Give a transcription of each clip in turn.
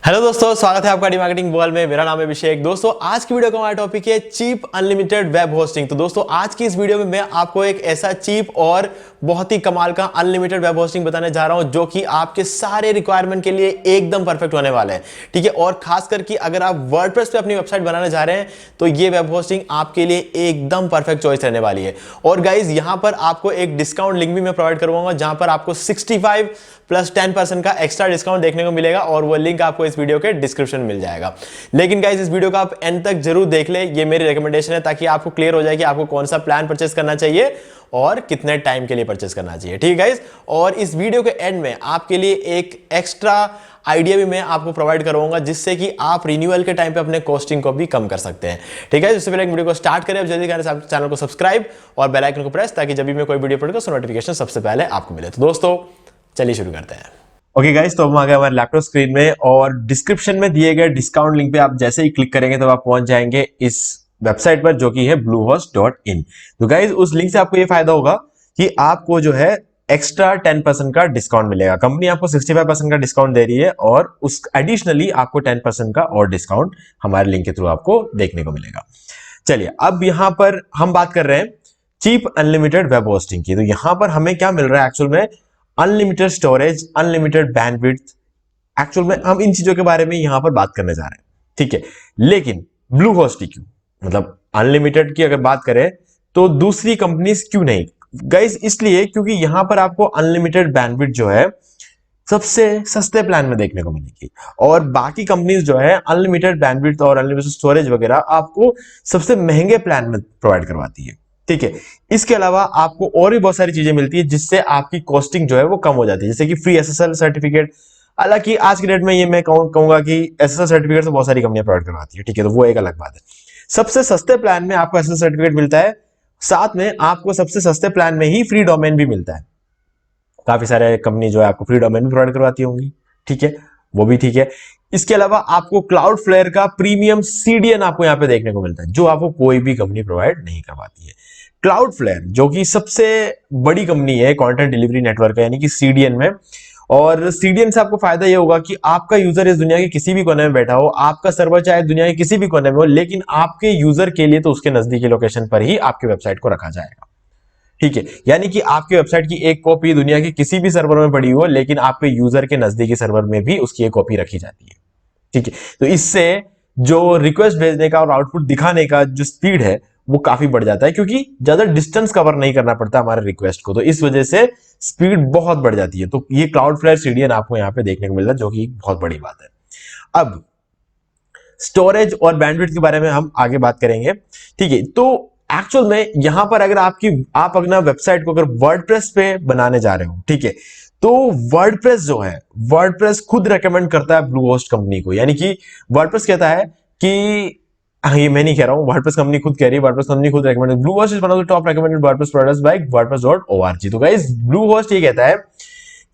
Hello दोस्तों, स्वागत है आपका डी मार्केटिंग वर्ल्ड में। मेरा नाम है अभिषेक। दोस्तों, आज की वीडियो का हमारा टॉपिक है चीप अनलिमिटेड वेब होस्टिंग। तो दोस्तों, आज की इस वीडियो में मैं आपको एक ऐसा चीप और बहुत ही कमाल का अनलिमिटेड वेब होस्टिंग बताने जा रहा हूं जो कि आपके सारे रिक्वायरमेंट के लिए एकदम परफेक्ट होने वाला है। ठीक है, और खासकर कि अगर आप वर्डप्रेस पे अपनी वेबसाइट बनाने जा रहे हैं तो ये वेब होस्टिंग आपके लिए एकदम परफेक्ट चॉइस रहने वाली है। और गाइज, यहां पर आपको एक डिस्काउंट लिंक भी मैं प्रोवाइड करवाऊंगा जहां पर आपको 65 प्लस 10% का एक्स्ट्रा डिस्काउंट देखने को मिलेगा और वो लिंक आपको इस वीडियो के डिस्क्रिप्शन में मिल जाएगा। लेकिन गाइस, इस वीडियो को आप एंड तक जरूर देख ले, ये मेरी रिकमेंडेशन है ताकि आपको क्लियर हो जाए कि आपको कौन सा प्लान परचेस करना चाहिए और कितने टाइम के लिए परचेस करना चाहिए। ठीक है गाइस, और इस वीडियो के एंड में आपके लिए एक एक्स्ट्रा आइडिया भी मैं आपको प्रोवाइड करूंगा जिससे कि आप रिन्यूअल के टाइम पे अपने कॉस्टिंग को भी कम कर सकते हैं। ठीक है, इससे पहले वीडियो को स्टार्ट करें, अब जल्दी करें चैनल को सब्सक्राइब और बेल आइकन को प्रेस ताकि जब भी मैं कोई वीडियो अपलोड करूं नोटिफिकेशन सबसे पहले आपको मिले। तो दोस्तों, चलिए शुरू करते हैं। ओके गाइस, तो हम आ गए हमारे लैपटॉप स्क्रीन में और डिस्क्रिप्शन में दिए गए डिस्काउंट लिंक पे आप जैसे ही क्लिक करेंगे तो आप पहुंच जाएंगे इस वेबसाइट पर जो कि है bluehost.in। तो गाइस, उस लिंक से आपको ये फायदा होगा कि आपको जो है एक्स्ट्रा 10% का डिस्काउंट मिलेगा। कंपनी आपको 65% का डिस्काउंट दे रही है और उस एडिशनली आपको 10% का और डिस्काउंट हमारे लिंक के थ्रू आपको देखने को मिलेगा। चलिए, अब यहां पर हम बात कर रहे हैं चीप अनलिमिटेड वेब होस्टिंग की। तो यहां पर हमें क्या मिल रहा है एक्चुअल में? Unlimited storage, unlimited bandwidth. Actual में हम इन चीजों के बारे में यहां पर बात करने जा रहे हैं। ठीक है, लेकिन ब्लू होस्ट क्यों? मतलब अनलिमिटेड की अगर बात करें तो दूसरी कंपनीज क्यों नहीं? गाइस, इसलिए क्योंकि यहां पर आपको अनलिमिटेड बैंडविड्थ जो है सबसे सस्ते प्लान में देखने को मिलेगी और बाकी कंपनीज जो है अनलिमिटेड बैंडविड्थ और अनलिमिटेड स्टोरेज वगैरह आपको सबसे महंगे प्लान में प्रोवाइड करवाती है। ठीक है, इसके अलावा आपको और भी बहुत सारी चीजें मिलती है जिससे आपकी कॉस्टिंग जो है वो कम हो जाती है, जैसे कि फ्री एसएसएल सर्टिफिकेट। हालांकि आज की डेट में ये मैं कहूंगा कि एसएसएल सर्टिफिकेट तो बहुत सारी कंपनियां प्रोवाइड करवाती है। ठीक है, तो वो एक अलग बात है। सबसे सस्ते प्लान में आपको एसएसएल सर्टिफिकेट मिलता है, साथ में आपको सबसे सस्ते प्लान में ही फ्री डोमेन भी मिलता है। काफी सारे कंपनी जो है आपको फ्री डोमेन भी प्रोवाइड करवाती होंगी। ठीक है, वो भी ठीक है। इसके अलावा आपको क्लाउड फ्लेयर का प्रीमियम सीडीएन आपको यहां पे देखने को मिलता है जो आपको कोई भी कंपनी प्रोवाइड नहीं करवाती है। क्लाउड फ्लेयर जो कि सबसे बड़ी कंपनी है कंटेंट डिलीवरी नेटवर्क है, यानी कि सीडीएन में। और सीडीएन से आपको फायदा ये होगा कि आपका यूजर इस दुनिया के किसी भी कोने में बैठा हो, आपका सर्वर चाहे दुनिया के किसी भी कोने में हो, लेकिन आपके यूजर के लिए तो उसके नजदीकी लोकेशन पर ही आपकी वेबसाइट को रखा जाएगा। ठीक है, यानी कि आपकी वेबसाइट की एक कॉपी दुनिया के किसी भी सर्वर में पड़ी हो, लेकिन आपके यूजर के नजदीकी सर्वर में भी उसकी एक कॉपी रखी जाती है। ठीक है, तो इससे जो रिक्वेस्ट भेजने का और आउटपुट दिखाने का जो स्पीड है वो काफी बढ़ जाता है, क्योंकि ज्यादा डिस्टेंस कवर नहीं करना पड़ता हमारे रिक्वेस्ट को, तो इस वजह से स्पीड बहुत बढ़ जाती है। तो ये क्लाउड फ्लेयर सीडीएन आपको यहाँ पे देखने को मिल रहा है जो कि बहुत बड़ी बात है। अब स्टोरेज और बैंडविड्थ के बारे में हम आगे बात करेंगे। ठीक है, तो एक्चुअल में यहां पर अगर आप अपना वेबसाइट को अगर वर्डप्रेस पे बनाने जा रहे हो, ठीक है, तो वर्डप्रेस जो है, वर्डप्रेस खुद रेकमेंड करता है ब्लूहोस्ट कंपनी को। यानी कि वर्डप्रेस कहता है कि ये मैं नहीं कह रहा हूं, वर्डप्रेस कंपनी खुद कह रही है, वर्डप्रेस कंपनी खुद recommend, Bluehost is one of the top recommended WordPress providers by wordpress.org। तो गाइस, ब्लूहोस्ट ये कहता है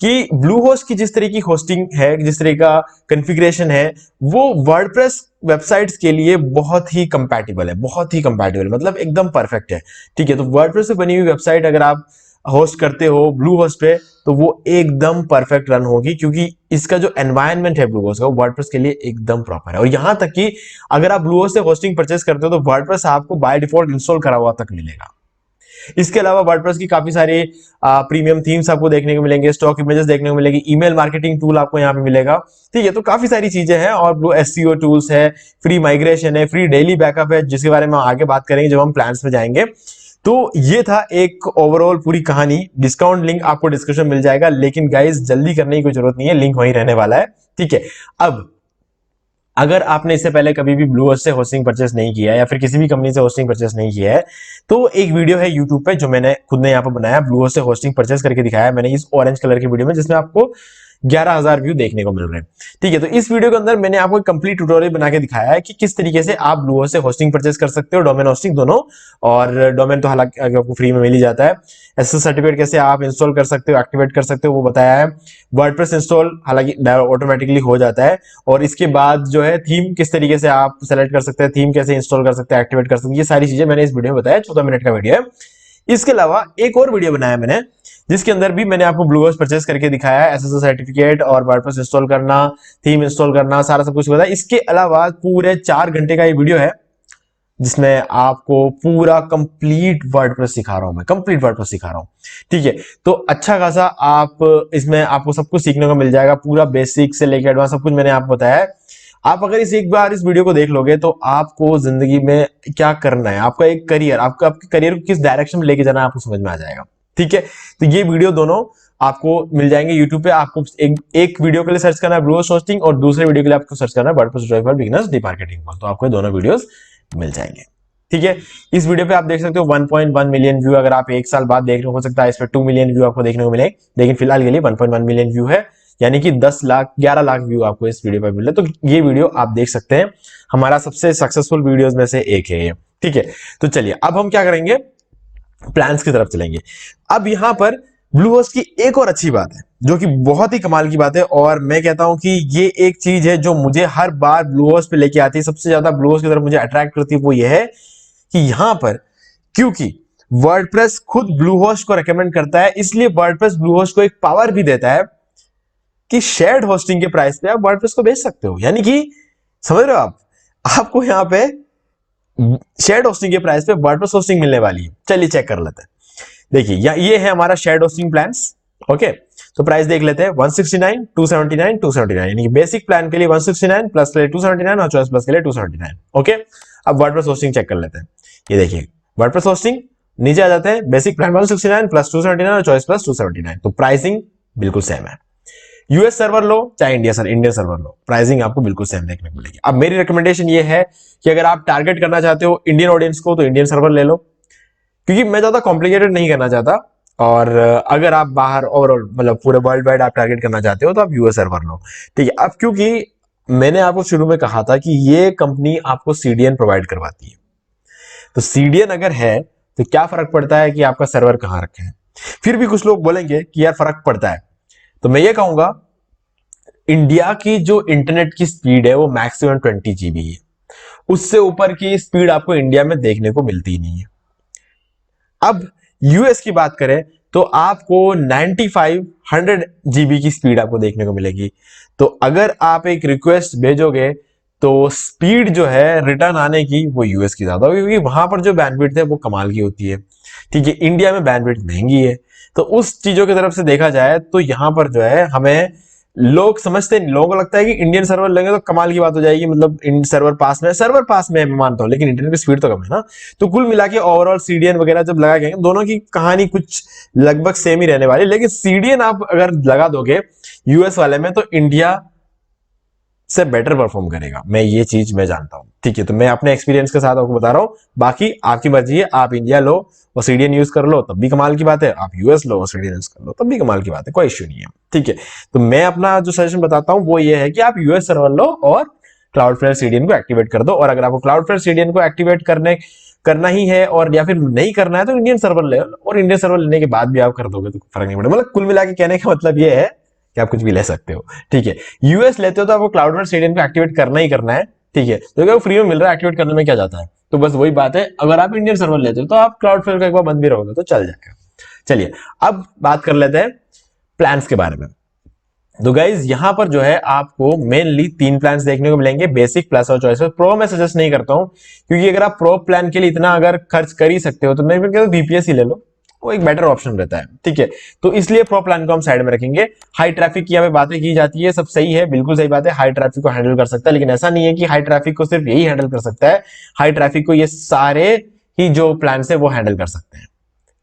कि ब्लूहोस्ट की जिस तरह की होस्टिंग है, जिस तरह का कॉन्फ़िगरेशन है, वो वर्डप्रेस वेबसाइट्स के लिए बहुत ही कंपैटिबल है, बहुत ही कंपैटिबल, मतलब एकदम परफेक्ट है। ठीक है, तो वर्डप्रेस से बनी हुई वेबसाइट अगर आप होस्ट करते हो ब्लूहोस्ट पे तो वो एकदम परफेक्ट रन होगी, क्योंकि इसका जो एनवायरनमेंट है ब्लूहोस्ट का वो वर्डप्रेस के लिए एकदम प्रॉपर है। और यहां तक कि अगर आप ब्लूहोस्ट से होस्टिंग परचेस करते हो तो वर्डप्रेस आपको बाय डिफॉल्ट इंस्टॉल करा हुआ तक मिलेगा। इसके अलावा वर्डप्रेस की काफी सारी प्रीमियम थीम्स आपको देखने को मिलेंगे, स्टॉक इमेजेस देखने को मिलेगी, ईमेल मार्केटिंग टूल आपको यहाँ पे मिलेगा। ठीक है, तो काफी सारी चीजें हैं और एसईओ टूल्स है, फ्री माइग्रेशन है, फ्री डेली बैकअप है, जिसके बारे में आगे बात करेंगे जब हम प्लान्स में जाएंगे। तो ये था एक ओवरऑल पूरी कहानी। डिस्काउंट लिंक आपको डिस्क्रिप्शन मिल जाएगा, लेकिन गाइस जल्दी करने की कोई जरूरत नहीं है, लिंक वहीं रहने वाला है। ठीक है, अब अगर आपने इससे पहले कभी भी ब्लूहोस्ट से होस्टिंग परचेस नहीं किया है या फिर किसी भी कंपनी से होस्टिंग परचेस नहीं किया है, तो एक वीडियो है यूट्यूब पे जो मैंने खुद ने यहाँ पर बनाया, ब्लूहोस्ट से होस्टिंग परचेस करके दिखाया है मैंने इस ऑरेंज कलर की वीडियो में, जिसमें आपको 11,000 व्यू देखने को मिल रहे हैं। ठीक है, तो इस वीडियो के अंदर मैंने आपको एक कंप्लीट ट्यूटोरियल बना के दिखाया है कि किस तरीके से आप ब्लूहोस्ट से होस्टिंग परचेस कर सकते हो, डोमेन होस्टिंग दोनों। और डोमेन तो हालांकि आपको फ्री में मिल ही जाता है। एसएसएल सर्टिफिकेट कैसे आप इंस्टॉल कर सकते हो, एक्टिवेट कर सकते हो, वो बताया है। वर्डप्रेस इंस्टॉल हालांकि ऑटोमेटिकली हो जाता है। और इसके बाद जो है थीम किस तरीके से आप सेलेक्ट कर सकते हैं, थीम कैसे इंस्टॉल कर सकते हैं, एक्टिवेट कर सकते हैं, ये सारी चीजें मैंने इस वीडियो में बताया। 14 मिनट का वीडियो है, इसके अलावा एक और वीडियो बनाया मैंने, जिसके अंदर भी मैंने आपको ब्लूहोस्ट परचेस करके दिखाया है, एसएसएल सर्टिफिकेट और वर्डप्रेस इंस्टॉल करना, थीम इंस्टॉल करना, सारा सब कुछ बताया। इसके अलावा पूरे 4 घंटे का ये वीडियो है जिसमें आपको पूरा कंप्लीट वर्डप्रेस सिखा रहा हूं मैं, कंप्लीट वर्डप्रेस सिखा रहा हूं। ठीक है, तो अच्छा खासा आप इसमें आपको सब कुछ सीखने को मिल जाएगा, पूरा बेसिक से लेकर एडवांस सब कुछ मैंने आपको बताया है। आप अगर एक बार इस वीडियो को देख लोगे तो आपको जिंदगी में क्या करना है, आपका एक करियर, आपके करियर को किस डायरेक्शन में लेके जाना है, आपको समझ में आ जाएगा। ठीक है, तो ये वीडियो दोनों आपको मिल जाएंगे यूट्यूब पे। आपको एक वीडियो के लिए सर्च करना है ब्लूहोस्ट होस्टिंग और दूसरे वीडियो के लिए आपको सर्च करना है WordPress tutorial for beginners D marketing. तो आपको दोनों वीडियोस मिल जाएंगे। ठीक है, इस वीडियो पे आप देख सकते हो 1.1 मिलियन व्यू, अगर आप एक साल बाद देख रहे हो सकता है इस पे 2 मिलियन व्यू आपको देखने को मिले, लेकिन फिलहाल के लिए 1.1 मिलियन व्यू है, यानी कि 10 लाख 11 लाख व्यू आपको इस वीडियो पर मिले। तो ये वीडियो आप देख सकते हैं, हमारा सबसे सक्सेसफुल वीडियोस में से एक है ये। ठीक है, तो चलिए अब हम क्या करेंगे, प्लान्स की तरफ चलेंगे। अब यहां पर ब्लूहोस्ट की एक और अच्छी बात है जो कि बहुत ही कमाल की बात है, और मैं कहता हूं कि ये एक चीज है जो मुझे हर बार ब्लूहोस्ट पे लेके आती है, सबसे ज्यादा ब्लूहोस्ट की तरफ मुझे अट्रैक्ट करती है, वो ये है कि यहां पर क्योंकि वर्डप्रेस खुद ब्लूहोस्ट को रेकमेंड करता है, इसलिए वर्डप्रेस ब्लूहोस्ट को एक पावर भी देता है कि शेयर्ड होस्टिंग के प्राइस पे आप वर्डप्रेस को बेच सकते हो। यानी कि समझ रहे हो आप, आपको यहां पे शेयर्ड होस्टिंग के प्राइस पे वर्डप्रेस होस्टिंग मिलने वाली है। चलिए चेक कर लेते हैं। देखिए ये है हमारा शेयर्ड होस्टिंग प्लान्स। ओके, तो प्राइस देख लेते हैं 169, 279, 279, यानी कि बेसिक प्लान के लिए 169, प्लस के लिए 279 और चॉइस प्लस के लिए 279। ओके, अब वर्डप्रेस होस्टिंग चेक कर लेते हैं। ये देखिए वर्डप्रेस होस्टिंग नीचे आ जाते हैं, बेसिक प्लान 169 प्लस 279 और चॉइस प्लस 279, तो प्राइसिंग बिल्कुल सेम है। यूएस सर्वर लो चाहे इंडियन सर्वर लो, प्राइसिंग आपको बिल्कुल सेम देखने को मिलेगी। अब मेरी रिकमेंडेशन ये है कि अगर आप टारगेट करना चाहते हो इंडियन ऑडियंस को तो इंडियन सर्वर ले लो, क्योंकि मैं ज्यादा कॉम्प्लिकेटेड नहीं करना चाहता, और अगर आप बाहर ओवरऑल मतलब पूरे वर्ल्ड वाइड आप टारगेट करना चाहते हो तो आप यूएस सर्वर लो। ठीक है, अब क्योंकि मैंने आपको शुरू में कहा था कि ये कंपनी आपको सीडीएन प्रोवाइड करवाती है, तो सीडीएन अगर है तो क्या फर्क पड़ता है कि आपका सर्वर कहां रखे हैं। फिर भी कुछ लोग बोलेंगे कि यार फर्क पड़ता है, तो मैं ये कहूंगा इंडिया की जो इंटरनेट की स्पीड है वो मैक्सिमम 20 GB है, उससे ऊपर की स्पीड आपको इंडिया में देखने को मिलती नहीं है। अब यूएस की बात करें तो आपको 95-100 GB की स्पीड आपको देखने को मिलेगी। तो अगर आप एक रिक्वेस्ट भेजोगे तो स्पीड जो है रिटर्न आने की वो यूएस की ज्यादा होगी, क्योंकि वहां पर जो बैंडविड्थ है वो कमाल की होती है। ठीक है, इंडिया में बैंडविड्थ महंगी है, तो उस चीजों की तरफ से देखा जाए तो यहां पर जो है हमें लोग समझते नहीं, लोगों को लगता है कि इंडियन सर्वर लेंगे तो कमाल की बात हो जाएगी, मतलब इन सर्वर पास में मैं मानता हूं, लेकिन इंटरनेट की स्पीड तो कम है ना। तो कुल मिला के ओवरऑल सीडीएन वगैरह जब लगा गए दोनों की कहानी कुछ लगभग सेम ही रहने वाली, लेकिन सीडीएन आप अगर लगा दोगे यूएस वाले में तो इंडिया से बेटर परफॉर्म करेगा, मैं ये चीज मैं जानता हूं। ठीक है, तो मैं अपने एक्सपीरियंस के साथ आपको बता रहा हूं, बाकी आपकी मर्जी है, आप इंडिया लो और सीडीएन यूज कर लो तब भी कमाल की बात है, आप यूएस लो और सीडीएन यूज कर लो तब भी कमाल की बात है, कोई इश्यू नहीं है। ठीक है, तो मैं अपना जो सजेशन बताता हूं वो ये है कि आप यूएस सर्वर लो और क्लाउडफ्लेयर सीडीएन को एक्टिवेट कर दो, और अगर आपको क्लाउडफ्लेयर सीडीएन को एक्टिवेट करना ही है और या फिर नहीं करना है तो इंडियन सर्वर ले, और इंडियन सर्वर लेने के बाद भी आप कर दोगे तो फर्क नहीं पड़ेगा। मतलब कुल मिला के कहने का मतलब ये है कि आप कुछ भी ले सकते हो। ठीक है, यूएस लेते हो तो आपको क्लाउडफ्लेयर सीडीएन को एक्टिवेट करना ही करना है। ठीक है, तो अगर फ्री में मिल रहा है एक्टिवेट करने में क्या जाता है, तो बस वही बात है, अगर आप इंडियन सर्वर लेते हो तो आप क्लाउडफ्लेयर का एक बार बंद भी रहोगे तो चल जाएगा। चलिए अब बात कर लेते हैं प्लान्स के बारे में। तो गाइज यहां पर जो है आपको मेनली 3 प्लान्स देखने को मिलेंगे, बेसिक, प्लस और चॉइस। प्रो मैं सजेस्ट नहीं करता हूं, क्योंकि अगर आप प्रो प्लान के लिए इतना अगर खर्च कर ही सकते हो तो मैं कहता हूं बीपीएस ही ले लो, वो एक बेटर ऑप्शन रहता है। ठीक है, तो इसलिए प्रो प्लान को हम साइड में रखेंगे। हाई ट्रैफिक की यहाँ पे बातें की जाती है, सब सही है, बिल्कुल सही बात है, हाई ट्रैफिक को हैंडल कर सकता है, लेकिन ऐसा नहीं है कि हाई ट्रैफिक को सिर्फ यही हैंडल कर सकता है, हाई ट्रैफिक को ये सारे ही जो प्लान है वो हैंडल कर सकते हैं।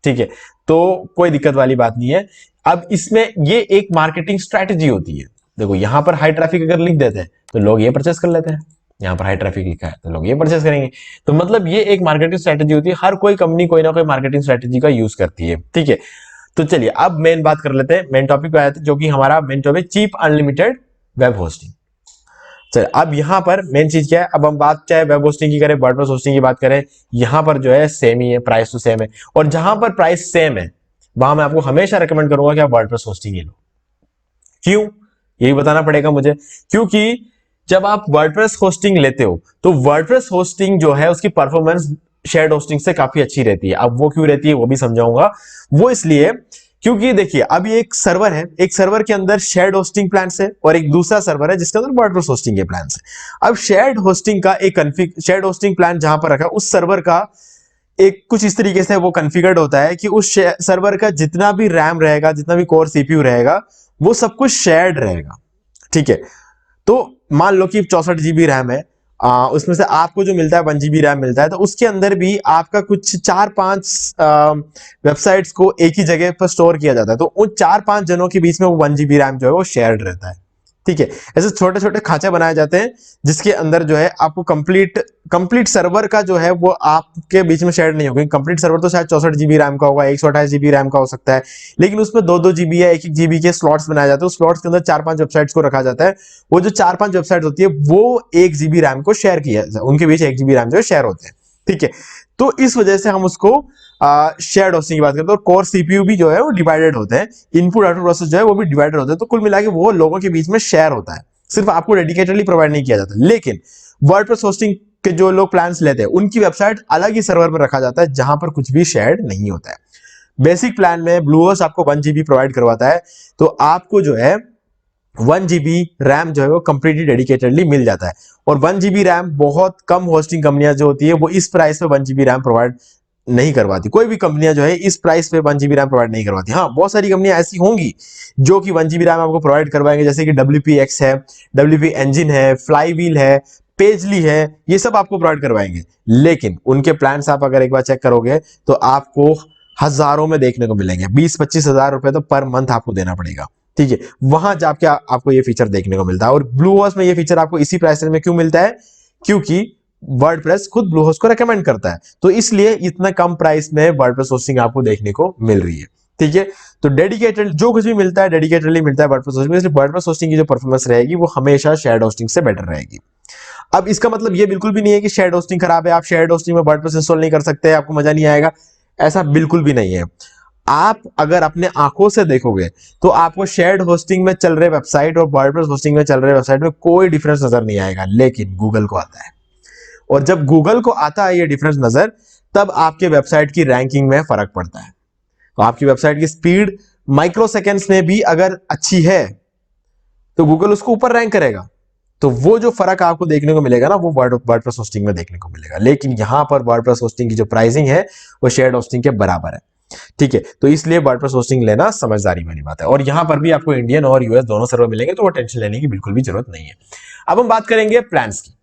ठीक है, तो कोई दिक्कत वाली बात नहीं है। अब इसमें ये एक मार्केटिंग स्ट्रेटेजी होती है। देखो यहां पर हाई ट्रैफिक अगर लिख देते हैं तो लोग ये परचेस कर लेते हैं, यहां पर हाई ट्रैफिक लिखा है तो लोग ये परचेस करेंगे, तो मतलब ये एक मार्केटिंग स्ट्रेटेजी होती है, हर कोई कंपनी कोई ना कोई मार्केटिंग स्ट्रेटेजी का यूज करती है। ठीक है, तो चलिए अब मेन बात कर लेते हैं, मेन टॉपिक पे आए थे, जो कि हमारा main topic cheap unlimited web hosting. चलिए अब यहां पर मेन चीज क्या है, अब हम बात चाहे वेब होस्टिंग की करें, वर्डप्रेस होस्टिंग की बात करें, यहां पर जो है सेम ही है, प्राइस तो सेम है, और जहां पर प्राइस सेम है वहां मैं आपको हमेशा रिकमेंड करूंगा कि आप वर्डप्रेस होस्टिंग ही लो। क्यों, यही बताना पड़ेगा मुझे, क्योंकि जब आप वर्डप्रेस होस्टिंग लेते हो तो वर्डप्रेस होस्टिंग जो है उसकी परफॉर्मेंस शेयर्ड होस्टिंग से काफी अच्छी रहती है। अब वो क्यों रहती है वो भी समझाऊंगा। वो इसलिए क्योंकि देखिए अभी एक सर्वर है, एक सर्वर के अंदर शेयर्ड होस्टिंग प्लान्स है और एक दूसरा सर्वर है जिसके अंदर वर्डप्रेस होस्टिंग के प्लान्स है। अब शेयर्ड होस्टिंग का एक शेयर्ड होस्टिंग प्लान जहां पर रखा उस सर्वर का एक कुछ इस तरीके से वो कॉन्फ़िगर्ड होता है कि उस सर्वर का जितना भी रैम रहेगा, जितना भी कोर सीपीयू रहेगा, वो सब कुछ शेयर्ड रहेगा। ठीक है, तो मान लो कि 64 GB रैम है, उसमें से आपको जो मिलता है 1 GB रैम मिलता है, तो उसके अंदर भी आपका कुछ 4-5 वेबसाइट्स को एक ही जगह पर स्टोर किया जाता है। तो उन 4-5 जनों के बीच में वो 1 GB रैम जो है वो शेयर्ड रहता है। ठीक है, ऐसे छोटे छोटे खांचे बनाए जाते हैं जिसके अंदर जो है आपको कंप्लीट सर्वर का जो है वो आपके बीच में शेयर नहीं होगा। कंप्लीट सर्वर तो शायद 64 GB रैम का होगा, 128 GB रैम का हो सकता है, लेकिन उसमें 2-2 GB या 1-1 GB के स्लॉट्स बनाए जाते हैं। उस स्लॉट्स के अंदर 4-5 वेबसाइट्स को रखा जाता है। वो जो 4-5 वेबसाइट होती है वो 1 GB रैम को शेयर किया, उनके बीच 1 GB रैम जो है शेयर होते हैं। ठीक है, तो इस वजह से हम उसको शेयर्ड होस्टिंग की बात करते हैं। और कोर सीपीयू भी जो है वो डिवाइडेड होते हैं, इनपुट आउटपुट प्रोसेस जो है वो भी डिवाइडेड होते हैं। तो कुल मिला के वो लोगों के बीच में शेयर होता है, सिर्फ आपको डेडिकेटेडली प्रोवाइड नहीं किया जाता। लेकिन वर्डप्रेस होस्टिंग के जो लोग प्लान्स लेते हैं उनकी वेबसाइट अलग ही सर्वर में रखा जाता है जहां पर कुछ भी शेयर्ड नहीं होता है। बेसिक प्लान में ब्लूहोस्ट आपको 1 GB प्रोवाइड करवाता है, तो आपको जो है 1 GB रैम जो है वो कंप्लीटली डेडिकेटेडली मिल जाता है। और 1 GB रैम बहुत कम होस्टिंग कंपनियां जो होती है वो इस प्राइस पे 1 GB रैम प्रोवाइड नहीं करवाती। कोई भी कंपनियां जो है इस प्राइस पे 1 GB रैम प्रोवाइड नहीं करवाती। हाँ, बहुत सारी कंपनियां ऐसी होंगी जो कि 1 GB रैम आपको प्रोवाइड करवाएंगे, जैसे कि WPX है, WP इंजन है, फ्लाईव्हील है, पेजली है, ये सब आपको प्रोवाइड करवाएंगे। लेकिन उनके प्लान्स आप अगर एक बार चेक करोगे तो आपको हजारों में देखने को मिलेंगे। 20-25 हजार रुपए तो पर मंथ आपको देना पड़ेगा। ठीक है, वहां जाके आपको ये फीचर देखने को मिलता है। और ब्लूहोस्ट में ये फीचर आपको इसी प्राइस में क्यों मिलता है? क्योंकि वर्डप्रेस खुद ब्लूहोस्ट को रेकमेंड करता है, तो इसलिए इतना कम प्राइस में वर्डप्रेस होस्टिंग आपको देखने को मिल रही है। ठीक है, तो डेडिकेटेड जो कुछ भी मिलता है डेडिकेटेडली मिलता है वर्डप्रेस होस्टिंग में, इसलिए वर्डप्रेस होस्टिंग की जो परफॉर्मेंस रहेगी वो हमेशा शेयर्ड होस्टिंग से बेटर रहेगी। अब इसका मतलब ये बिल्कुल भी नहीं है कि शेयर्ड होस्टिंग खराब है, आप शेयर्ड होस्टिंग में वर्डप्रेस इंस्टॉल नहीं कर सकते, आपको मजा नहीं आएगा, ऐसा बिल्कुल भी नहीं है। आप अगर अपने आंखों से देखोगे तो आपको शेयर्ड होस्टिंग में चल रहे वेबसाइट और वर्डप्रेस होस्टिंग में चल रहे वेबसाइट में कोई डिफरेंस नजर नहीं आएगा, लेकिन गूगल को आता है। और जब गूगल को आता है ये डिफरेंस नजर, तब आपके वेबसाइट की रैंकिंग में फर्क पड़ता है। तो आपकी वेबसाइट की स्पीड माइक्रो सेकेंड्स में भी अगर अच्छी है तो गूगल उसको ऊपर रैंक करेगा। तो वो जो फर्क आपको देखने को मिलेगा ना, वो वर्डप्रेस होस्टिंग में देखने को मिलेगा। लेकिन यहां पर वर्डप्रेस होस्टिंग की जो प्राइसिंग है वो शेयर्ड होस्टिंग के बराबर है। ठीक है, तो इसलिए वर्डप्रेस होस्टिंग लेना समझदारी वाली बात है। और यहां पर भी आपको इंडियन और यूएस दोनों सर्वर मिलेंगे, तो वो टेंशन लेने की बिल्कुल भी जरूरत नहीं है। अब हम बात करेंगे प्लान्स की।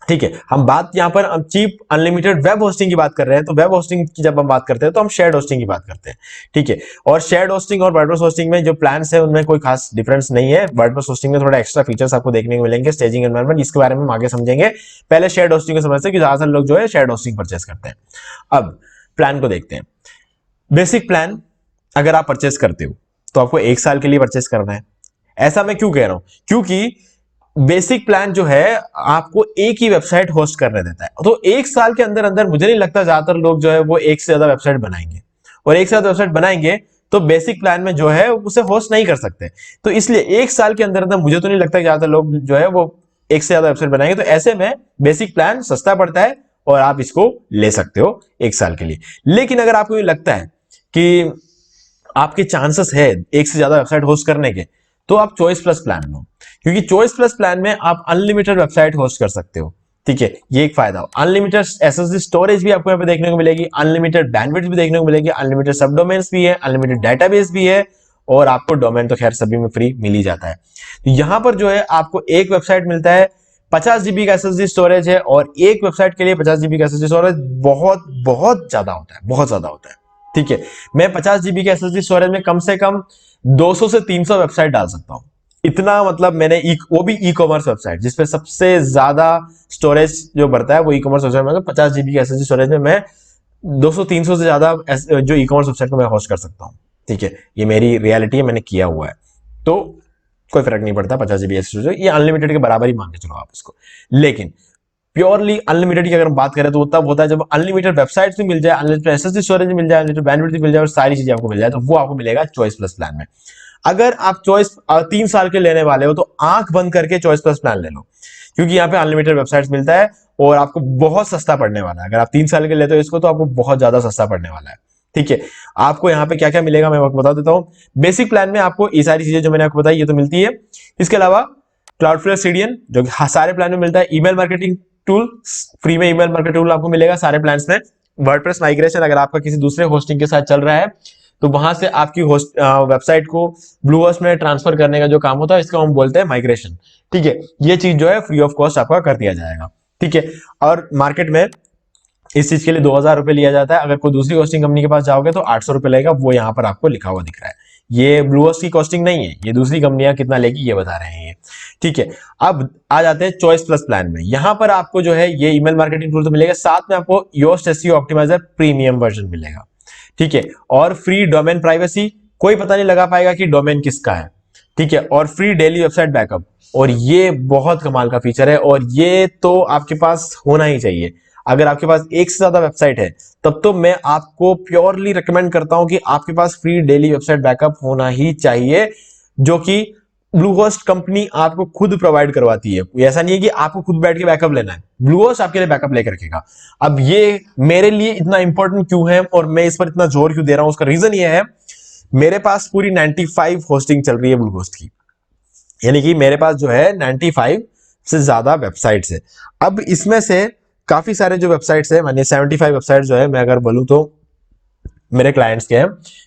ठीक है, हम बात यहां पर चीप अनलिमिटेड वेब होस्टिंग की बात कर रहे हैं। तो वेब होस्टिंग की जब हम बात करते हैं तो हम शेयर्ड होस्टिंग की बात करते हैं। ठीक है, और शेयर्ड होस्टिंग और वर्डप्रेस होस्टिंग में जो प्लान्स है उनमें कोई खास डिफरेंस नहीं है। वर्डप्रेस होस्टिंग में थोड़ा एक्स्ट्रा फीचर्स आपको देखने को मिलेंगे, स्टेजिंग एनवायरनमेंट, इसके बारे में हम आगे समझेंगे। पहले शेयर्ड होस्टिंग को समझते हैं कि ज्यादातर लोग जो है शेयर्ड होस्टिंग परचेस करते हैं। अब प्लान को देखते हैं। बेसिक प्लान अगर आप परचेस करते हो तो आपको 1 साल के लिए परचेस करना है। ऐसा मैं क्यों कह रहा हूं? क्योंकि बेसिक प्लान जो है आपको एक ही वेबसाइट होस्ट करने देता है। तो 1 साल के अंदर अंदर मुझे नहीं लगता ज्यादातर लोग जो है वो एक से ज्यादा वेबसाइट बनाएंगे, और एक से ज्यादा वेबसाइट बनाएंगे तो बेसिक प्लान में जो है उसे होस्ट नहीं कर सकते। तो इसलिए 1 साल के अंदर अंदर मुझे तो नहीं लगता कि ज्यादातर लोग जो है वो एक से ज्यादा वेबसाइट बनाएंगे। तो ऐसे में बेसिक प्लान सस्ता पड़ता है और आप इसको ले सकते हो 1 साल के लिए। लेकिन अगर आपको ये लगता है कि आपके चांसेस है एक से ज्यादा वेबसाइट होस्ट करने के, तो आप चॉइस प्लस प्लान लो, क्योंकि चॉइस प्लस प्लान में आप अनलिमिटेड वेबसाइट होस्ट कर सकते हो। ठीक है, ये एक फायदा। अनलिमिटेड एसएसडी स्टोरेज भी आपको यहाँ पे देखने को मिलेगी, अनलिमिटेड बैंडविड्थ भी देखने को मिलेगी, अनलिमिटेड सब डोमेन्स भी है, अनलिमिटेड डेटाबेस भी है, और आपको डोमेन तो खैर सभी में फ्री मिल ही जाता है। तो यहां पर जो है आपको एक वेबसाइट मिलता है, 50 GB का एसएसडी स्टोरेज है, और एक वेबसाइट के लिए 50 GB का एसएसडी स्टोरेज बहुत बहुत ज्यादा होता है, बहुत ज्यादा होता है। ठीक है, मैं 50 GB के एसएसडी स्टोरेज में कम से कम 200 से 300 वेबसाइट डाल सकता हूं। इतना मतलब मैंने वो भी ई कॉमर्स वेबसाइट जिसपे सबसे ज्यादा स्टोरेज जो बढ़ता है वो ई कॉमर्स वेबसाइट में 50 GB की एसएसडी स्टोरेज में मैं 200-300 से ज्यादा जो ई कॉमर्स वेबसाइट को मैं होस्ट कर सकता हूँ। ठीक है, ये मेरी रियलिटी है, मैंने किया हुआ है, तो कोई फर्क नहीं पड़ता 50 GB एसएसडी, ये अनलिमिटेड के बराबर ही मान के चलो आप इसको। लेकिन प्योरली अनलिमिटेड की अगर हम बात करें तो वो तब होता है जब अनलिमिटेड वेबसाइट्स भी मिल जाए, अनलिमिटेड एसएसडी स्टोरेज मिल जाए, अनलिमिटेड बैंडविड्थ भी मिल जाए, और सारी चीजें आपको मिल जाए, तो वो आपको मिलेगा चॉइस प्लस प्लान में। अगर आप चॉइस 3 साल के लेने वाले हो तो आंख बंद करके चॉइस प्लस प्लान ले लो, क्योंकि यहाँ पे अनलिमिटेड वेबसाइट्स मिलता है और आपको बहुत सस्ता पड़ने वाला है। अगर आप 3 साल के लेते हो इसको तो आपको बहुत ज्यादा सस्ता पड़ने वाला है। ठीक है, आपको यहाँ पे क्या क्या मिलेगा मैं आपको बता देता हूँ। बेसिक प्लान में आपको ये सारी चीजें जो मैंने आपको बताई ये तो मिलती है। इसके अलावा क्लाउडफ्लेयर सीडीएन जो कि सारे प्लान में मिलता है। ईमेल मार्केटिंग टूल, फ्री में ईमेल मार्केटिंग टूल आपको मिलेगा सारे प्लान्स में। वर्डप्रेस माइग्रेशन, अगर आपका किसी दूसरे होस्टिंग के साथ चल रहा है तो वहां से आपकी वेबसाइट को ब्लूहोस्ट में ट्रांसफर करने का जो काम होता है इसको हम बोलते हैं माइग्रेशन। ठीक है, ये चीज जो है फ्री ऑफ कॉस्ट आपका कर दिया जाएगा। ठीक है, और मार्केट में इस चीज के लिए 2000 रुपए लिया जाता है। अगर कोई दूसरी होस्टिंग कंपनी के पास जाओगे तो 800 रुपए लगेगा, वो यहाँ पर आपको लिखा हुआ दिख रहा है। ये ब्लूहोस्ट की कॉस्टिंग नहीं है, ये दूसरी कंपनियां कितना लेगी ये बता रहे हैं ये। ठीक है, अब आ जाते हैं चॉइस प्लस प्लान में। यहां पर आपको जो है ये ईमेल मार्केटिंग टूल तो मिलेगा, साथ में आपको Yoast SEO optimiser premium version मिलेगा। ठीक है, और फ्री डोमेन प्राइवेसी, कोई पता नहीं लगा पाएगा कि डोमेन किसका है। ठीक है, और फ्री डेली वेबसाइट बैकअप, और ये बहुत कमाल का फीचर है और ये तो आपके पास होना ही चाहिए। अगर आपके पास एक से ज्यादा वेबसाइट है तब तो मैं आपको प्योरली रिकमेंड करता हूं कि आपके पास फ्री डेली वेबसाइट बैकअप होना ही चाहिए, जो कि ब्लूहोस्ट कंपनी आपको खुद प्रोवाइड करवाती है। ऐसा नहीं है कि आपको खुद बैठ के बैकअप लेना है, ब्लूहोस्ट आपके लिए बैकअप लेकर रखेगा। अब ये मेरे लिए इतना इंपॉर्टेंट क्यों है और मैं इस पर इतना जोर क्यों दे रहा हूं, उसका रीजन ये है, मेरे पास पूरी 95 होस्टिंग चल रही है ब्लूहोस्ट की, यानी कि मेरे पास जो है 95 से ज्यादा वेबसाइट्स है। अब इसमें से काफी सारे जो वेबसाइट्स है, मानिए 75 वेबसाइट जो है मैं अगर बोलूं तो मेरे क्लाइंट्स के हैं।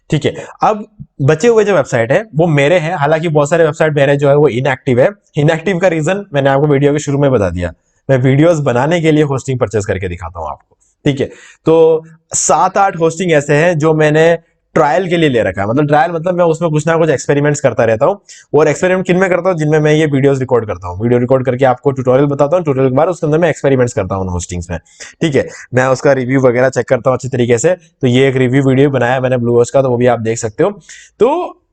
ठीक है, अब बचे हुए जो वेबसाइट है वो मेरे हैं, हालांकि बहुत सारे वेबसाइट मेरे जो है वो इनएक्टिव है। इनएक्टिव का रीजन मैंने आपको वीडियो के शुरू में बता दिया, मैं वीडियोस बनाने के लिए होस्टिंग परचेस करके दिखाता हूं आपको। ठीक है, तो 7-8 होस्टिंग ऐसे हैं जो मैंने ट्रायल के लिए ले रखा है। मतलब ट्रायल मतलब मैं उसमें कुछ ना कुछ एक्सपेरिमेंट्स करता रहता हूं। और एक्सपेरिमेंट किन में करता हूं, जिनमें मैं ये वीडियोस रिकॉर्ड करता हूं, वीडियो रिकॉर्ड करके आपको ट्यूटोरियल बताता हूं, ट्यूटोरियल के बाद उसके अंदर मैं एक्सपेरिमेंट्स करता हूं होस्टिंग्स में। ठीक है, मैं उसका रिव्यू वगैरह चेक करता हूं अच्छी तरीके से। तो ये एक रिव्यू वीडियो बनाया मैंने ब्लूहोस्ट का, तो वो भी आप देख सकते हो। तो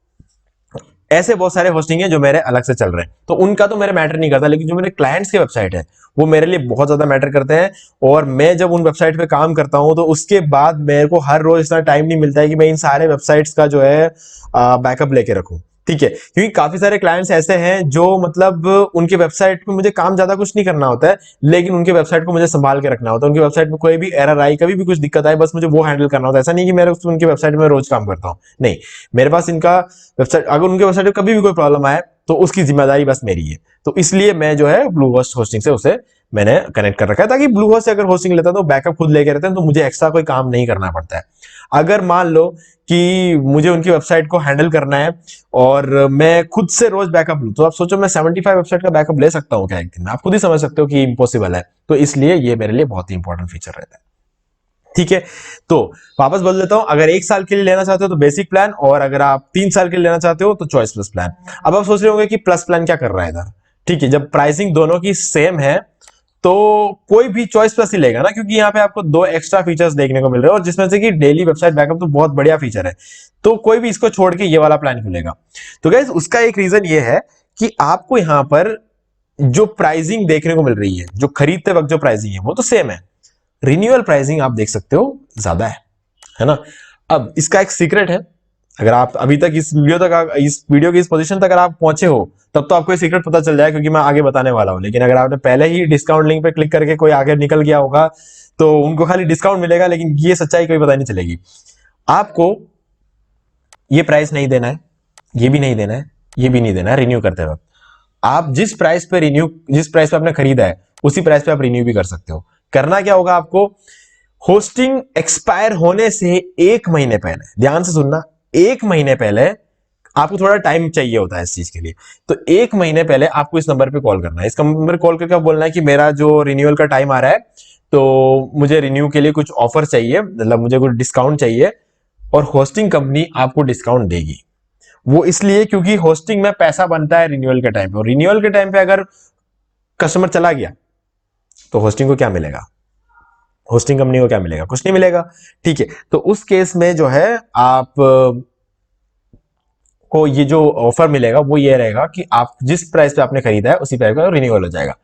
ऐसे बहुत सारे होस्टिंग है जो मेरे अलग से चल रहे हैं, तो उनका तो मेरे मैटर नहीं करता, लेकिन जो मेरे क्लाइंट्स के वेबसाइट है वो मेरे लिए बहुत ज्यादा मैटर करते हैं। और मैं जब उन वेबसाइट पे काम करता हूं तो उसके बाद मेरे को हर रोज इतना टाइम नहीं मिलता है कि मैं इन सारे वेबसाइट्स का जो है बैकअप लेके रखूं। ठीक है, क्योंकि काफी सारे क्लाइंट्स ऐसे हैं जो मतलब उनके वेबसाइट पे मुझे काम ज्यादा कुछ नहीं करना होता है, लेकिन उनके वेबसाइट को मुझे संभाल के रखना होता है। उनकी वेबसाइट में कोई भी एरर आई, कभी भी कुछ दिक्कत आई, बस मुझे वो हैंडल करना होता है। ऐसा नहीं कि मैं उनकी वेबसाइट में रोज काम करता हूँ, नहीं, मेरे पास इनका वेबसाइट, अगर उनके वेबसाइट में कभी भी कोई प्रॉब्लम आए तो उसकी जिम्मेदारी बस मेरी है। तो इसलिए मैं जो है ब्लूहोस्ट होस्टिंग से उसे मैंने कनेक्ट कर रखा है, ताकि ब्लूहोस्ट से अगर होस्टिंग लेता है तो बैकअप खुद लेके रहते हैं, तो मुझे एक्स्ट्रा कोई काम नहीं करना पड़ता है। अगर मान लो कि मुझे उनकी वेबसाइट को हैंडल करना है और मैं खुद से रोज बैकअप लूं, तो आप सोचो मैं 75 वेबसाइट का बैकअप ले सकता हूं क्या एक दिन में? आप खुद ही समझ सकते हो कि इम्पॉसिबल है। तो इसलिए ये मेरे लिए बहुत ही इंपॉर्टेंट फीचर रहता है। ठीक है, तो वापस बोल देता हूं, अगर 1 साल के लिए लेना चाहते हो तो बेसिक प्लान, और अगर आप 3 साल के लिए लेना चाहते हो तो चॉइस प्लस प्लान। अब आप सोच रहे होंगे कि प्लस प्लान क्या कर रहा है इधर। ठीक है, जब प्राइसिंग दोनों की सेम है तो कोई भी चॉइस प्लस ही लेगा ना, क्योंकि यहाँ पे आपको 2 एक्स्ट्रा फीचर्स देखने को मिल रहे हैं, और जिसमें से कि डेली वेबसाइट बैकअप तो बहुत बढ़िया फीचर है, तो कोई भी इसको छोड़ के ये वाला प्लान क्यों लेगा। तो गाइस उसका एक रीजन ये है कि आपको यहां पर जो प्राइसिंग देखने को मिल रही है, जो खरीदते वक्त जो प्राइसिंग है वो तो सेम है, रिन्यूअल प्राइसिंग आप देख सकते हो ज्यादा है ना। अब इसका एक सीक्रेट है, अगर आप अभी तक इस वीडियो की इस पोजीशन तक अगर आप पहुंचे हो तब तो आपको ये सीक्रेट पता चल जाए, क्योंकि मैं आगे बताने वाला हूं। लेकिन अगर आपने पहले ही डिस्काउंट लिंक पे क्लिक करके कोई आगे निकल गया होगा तो उनको खाली डिस्काउंट मिलेगा, लेकिन ये सच्चाई कोई पता नहीं चलेगी। आपको ये प्राइस नहीं देना है, ये भी नहीं देना है, ये भी नहीं देना है रिन्यू करते वक्त। आप जिस प्राइस पे आपने खरीदा है उसी प्राइस पे आप रिन्यू भी कर सकते हो। करना क्या होगा आपको, होस्टिंग एक्सपायर होने से 1 महीने पहले, ध्यान से सुनना, 1 महीने पहले आपको थोड़ा टाइम चाहिए होता है इस चीज के लिए। तो 1 महीने पहले आपको इस नंबर पे कॉल करना है, इस नंबर कॉल करके बोलना है कि मेरा जो रिन्यूअल का टाइम आ रहा है तो मुझे रिन्यू के लिए कुछ ऑफर चाहिए, मतलब मुझे कुछ डिस्काउंट चाहिए, और होस्टिंग कंपनी आपको डिस्काउंट देगी। वो इसलिए क्योंकि होस्टिंग में पैसा बनता है रिन्यूअल के टाइम पे, और रिन्यूअल के टाइम पे अगर कस्टमर चला गया तो होस्टिंग को क्या मिलेगा, होस्टिंग कंपनी को क्या मिलेगा, कुछ नहीं मिलेगा। ठीक है, तो उस केस में जो है आप को ये जो ऑफर मिलेगा वो ये रहेगा कि आप जिस प्राइस पे आपने खरीदा है उसी प्राइस पे रिन्यूअल हो जाएगा।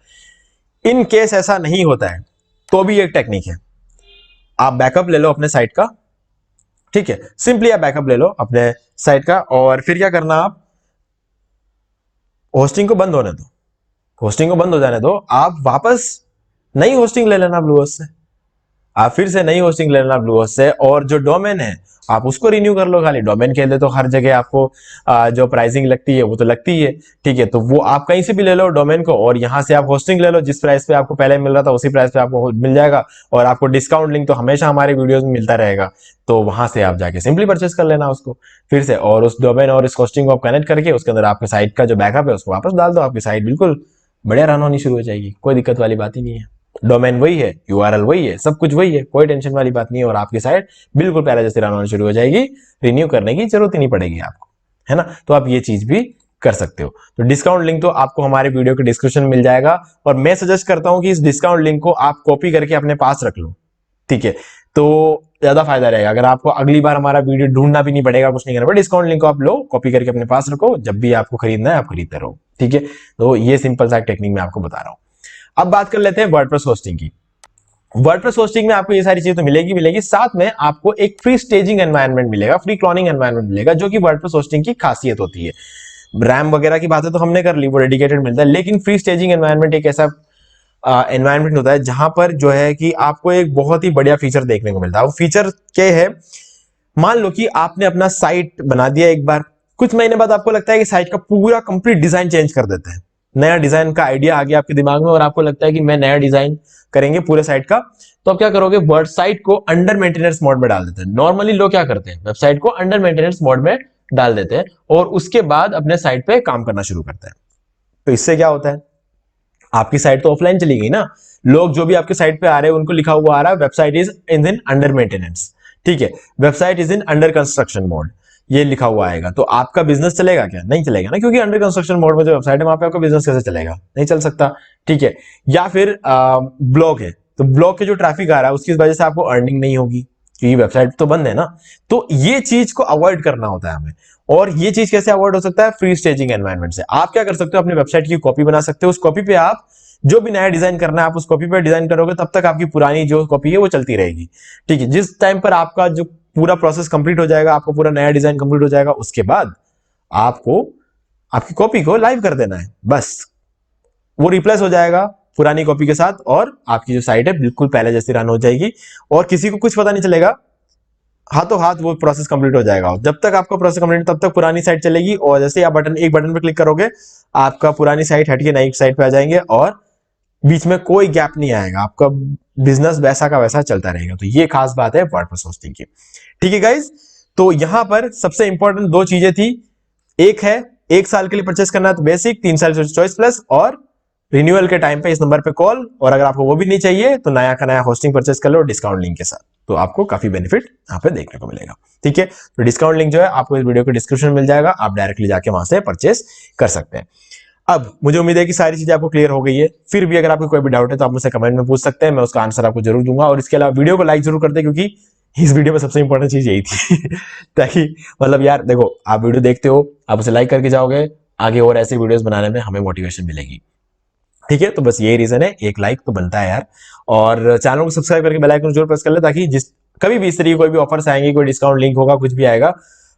इन केस ऐसा नहीं होता है तो भी एक टेक्निक है, आप बैकअप ले लो अपने साइट का। ठीक है, सिंपली आप बैकअप ले लो अपने साइट का, और फिर क्या करना, आप होस्टिंग को बंद होने दो, होस्टिंग को बंद हो जाने दो, आप वापस नई होस्टिंग ले लेना ब्लूहोस्ट से, आप फिर से नई होस्टिंग ले लेना ब्लूहोस्ट से। और जो डोमेन है आप उसको रिन्यू कर लो। खाली डोमेन के लिए तो हर जगह आपको जो प्राइसिंग लगती है वो तो लगती ही है, ठीक है। तो वो आप कहीं से भी ले लो डोमेन को, और यहाँ से आप होस्टिंग ले लो। जिस प्राइस पे आपको पहले मिल रहा था उसी प्राइस पे आपको मिल जाएगा, और आपको डिस्काउंट लिंक तो हमेशा हमारे वीडियोस में मिलता रहेगा। तो वहां से आप जाके सिंपली परचेस कर लेना उसको फिर से, और उस डोमेन और इस होस्टिंग को आप कनेक्ट करके उसके अंदर आपके साइट का जो बैकअप है उसको वापस डाल दो। आपकी साइट बिल्कुल बढ़िया रन होनी शुरू हो जाएगी, कोई दिक्कत वाली बात ही नहीं है। डोमेन वही है, यूआरएल वही है, सब कुछ वही है, कोई टेंशन वाली बात नहीं है, और आपकी साइट बिल्कुल पहले जैसे रन होना शुरू हो जाएगी। रिन्यू करने की जरूरत ही नहीं पड़ेगी आपको, है ना। तो आप ये चीज भी कर सकते हो। तो डिस्काउंट लिंक तो आपको हमारे वीडियो के डिस्क्रिप्शन में मिल जाएगा, और मैं सजेस्ट करता हूं कि इस डिस्काउंट लिंक को आप कॉपी करके अपने पास रख लो, ठीक है। तो ज्यादा फायदा रहेगा, अगर आपको अगली बार हमारा वीडियो ढूंढना भी नहीं पड़ेगा, कुछ नहीं करना पड़ेगा। डिस्काउंट लिंक को आप लो, कॉपी करके अपने पास रखो, जब भी आपको खरीदना है आप खरीदते रहो, ठीक है। तो ये सिंपल सा टेक्निक मैं आपको बता रहा हूं। अब बात कर लेते हैं वर्डप्रेस होस्टिंग की। वर्डप्रेस होस्टिंग में आपको ये सारी चीजें तो मिलेगी, साथ में आपको एक फ्री स्टेजिंग एनवायरनमेंट मिलेगा, फ्री क्लोनिंग एनवायरनमेंट मिलेगा, जो कि वर्डप्रेस होस्टिंग की खासियत होती है। रैम वगैरह की बातें तो हमने कर ली, वो डेडिकेटेड मिलता है, लेकिन फ्री स्टेजिंग एनवायरनमेंट एक ऐसा एनवायरनमेंट होता है जहां पर जो है कि आपको एक बहुत ही बढ़िया फीचर देखने को मिलता है। वो फीचर क्या है, मान लो कि आपने अपना साइट बना दिया एक बार, कुछ महीने बाद आपको लगता है कि साइट का पूरा कंप्लीट डिजाइन चेंज कर देते हैं, नया डिजाइन का आइडिया आ गया आपके दिमाग में, और आपको लगता है कि मैं नया डिजाइन करेंगे पूरे साइट का। तो आप क्या करोगे, वर्ड साइट को अंडर मेंटेनेंस मोड में डाल देते हैं। नॉर्मली लोग क्या करते हैं, वेबसाइट को अंडर मेंटेनेंस मोड में डाल देते हैं, और उसके बाद अपने साइट पे काम करना शुरू करते हैं। तो इससे क्या होता है, आपकी साइट तो ऑफलाइन चली गई ना। लोग जो भी आपके साइट पे आ रहे हैं उनको लिखा हुआ आ रहा है website is in under maintenance, ठीक है, website is in under construction mode, ये लिखा हुआ आएगा। तो आपका बिजनेस चलेगा क्या, नहीं चलेगा ना, क्योंकि अंडर कंस्ट्रक्शन मोड में जो वेबसाइट है वहां पे आपका बिजनेस कैसे चलेगा, नहीं चल सकता, ठीक है। या फिर ब्लॉग है, तो ब्लॉग के जो ट्रैफिक आ रहा है उसकी वजह से आपको अर्निंग नहीं होगी, क्योंकि वेबसाइट तो बंद है ना। तो ये चीज को अवॉइड करना होता है हमें, और ये चीज कैसे अवॉइड हो सकता है, फ्री स्टेजिंग एनवायरनमेंट से। आप क्या कर सकते हो, अपनी वेबसाइट की कॉपी बना सकते हो, उस कॉपी पे आप जो भी नया डिजाइन करना है आप उस कॉपी पे डिजाइन करोगे, तब तक आपकी पुरानी जो कॉपी है वो चलती रहेगी, ठीक है। जिस टाइम पर आपका जो पूरा प्रोसेस कंप्लीट हो जाएगा, आपका पूरा नया डिजाइन कंप्लीट हो जाएगा, उसके बाद आपको आपकी कॉपी को लाइव कर देना है, बस वो रिप्लेस हो जाएगा पुरानी कॉपी के साथ, और आपकी जो साइट है बिल्कुल पहले जैसी रन हो जाएगी, और किसी को कुछ पता नहीं चलेगा, हाथों हाथ वो प्रोसेस कंप्लीट हो जाएगा। जब तक आपका प्रोसेस कंप्लीट तब तक पुरानी साइट चलेगी, और जैसे आप एक बटन पर क्लिक करोगे आपका पुरानी साइट हट के नई साइट पे आ जाएंगे, और बीच में कोई गैप नहीं आएगा, आपका बिजनेस वैसा का वैसा चलता रहेगा। तो ये खास बात है वर्डप्रेस होस्टिंग की, ठीक है गाइज। तो यहां पर सबसे इंपॉर्टेंट दो चीजें थी, एक है 1 साल के लिए परचेस करना है तो बेसिक, 3 साल चॉइस प्लस, और रिन्यूअल के टाइम पे इस नंबर पे कॉल। और अगर आपको वो भी नहीं चाहिए तो नया का नया होस्टिंग परचेस कर लो डिस्काउंट लिंक के साथ, तो आपको काफी बेनिफिट यहाँ पे देखने को मिलेगा, ठीक है। तो डिस्काउंट लिंक जो है आपको इस वीडियो के डिस्क्रिप्शन में मिल जाएगा, आप डायरेक्टली जाके वहां से परचेस कर सकते हैं। अब मुझे उम्मीद है कि सारी चीजें आपको क्लियर हो गई है। फिर भी अगर आपको कोई भी डाउट है तो आप मुझसे कमेंट में पूछ सकते हैं, मैं उसका आंसर आपको जरूर दूंगा। और इसके अलावा वीडियो को लाइक जरूर करते हैं, क्योंकि इस वीडियो में सबसे इंपॉर्टेंट चीज यही थी ताकि मतलब यार देखो, आप वीडियो देखते हो, आप उसे लाइक करके जाओगे, आगे और ऐसे वीडियोस बनाने में हमें मोटिवेशन मिलेगी, ठीक है। तो बस यही रीजन है, एक लाइक तो बनता है यार, और चैनल को सब्सक्राइब करके बेल आइकन जरूर प्रेस कर ले, ताकि जिस कभी भी इस तरीके कोई भी ऑफर्स आएंगे, कोई डिस्काउंट लिंक होगा, कुछ भी आएगा,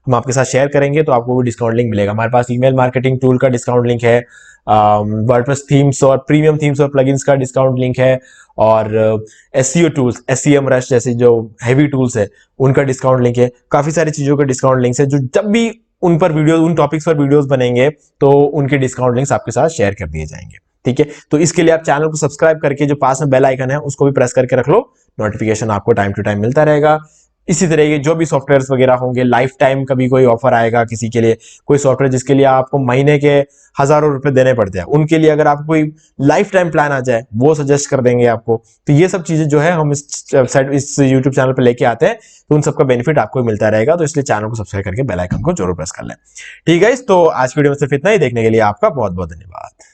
हम आपके साथ शेयर करेंगे तो आपको वो डिस्काउंट लिंक मिलेगा। हमारे पास ईमेल मार्केटिंग टूल का डिस्काउंट लिंक है, वर्डप्रेस थीम्स और प्रीमियम थीम्स और प्लगइन्स का डिस्काउंट लिंक है, और एसईओ टूल्स, एसईएम रश जैसे जो हैवी टूल्स है उनका डिस्काउंट लिंक है। काफी सारी चीजों के डिस्काउंट लिंक्स है, जो जब भी उन पर वीडियो, उन टॉपिक्स पर वीडियोस बनेंगे तो उनके डिस्काउंट लिंक्स आपके साथ शेयर कर दिए जाएंगे, ठीक है। तो इसके लिए आप चैनल को सब्सक्राइब करके जो पास में बेल आइकन है उसको भी प्रेस करके रख लो, नोटिफिकेशन आपको टाइम टू टाइम मिलता रहेगा। इसी तरह के जो भी सॉफ्टवेयर्स वगैरह होंगे, लाइफ टाइम कभी कोई ऑफर आएगा किसी के लिए, कोई सॉफ्टवेयर जिसके लिए आपको महीने के हजारों रुपए देने पड़ते हैं, उनके लिए अगर आपको कोई लाइफ टाइम प्लान आ जाए वो सजेस्ट कर देंगे आपको। तो ये सब चीजें जो है हम इस वेबसाइट, इस यूट्यूब चैनल पर लेके आते हैं, तो उन सबका बेनिफिट आपको मिलता रहेगा। तो इसलिए चैनल को सब्सक्राइब करके बेल आइकन को जरूर प्रेस कर लें, ठीक है। तो आज की वीडियो में सिर्फ इतना ही, देखने के लिए आपका बहुत बहुत धन्यवाद।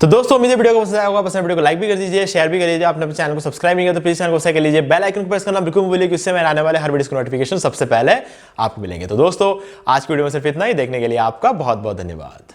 तो दोस्तों उम्मीद है वीडियो को पसंद आया होगा, पसंद वीडियो को लाइक भी कर दीजिए, शेयर भी कर दीजिए। आपने अपने चैनल को सब्सक्राइब नहीं किया तो प्लीज चैनल को सब्सक्राइब कर लीजिए, बेल आइकन को प्रेस करना बिल्कुल मत भूलिए, उससे मैं आने वाले हर वीडियो की नोटिफिकेशन सबसे पहले आपको मिलेंगे। तो दोस्तों आज की वीडियो में सिर्फ इतना ही, देखने के लिए आपका बहुत बहुत धन्यवाद।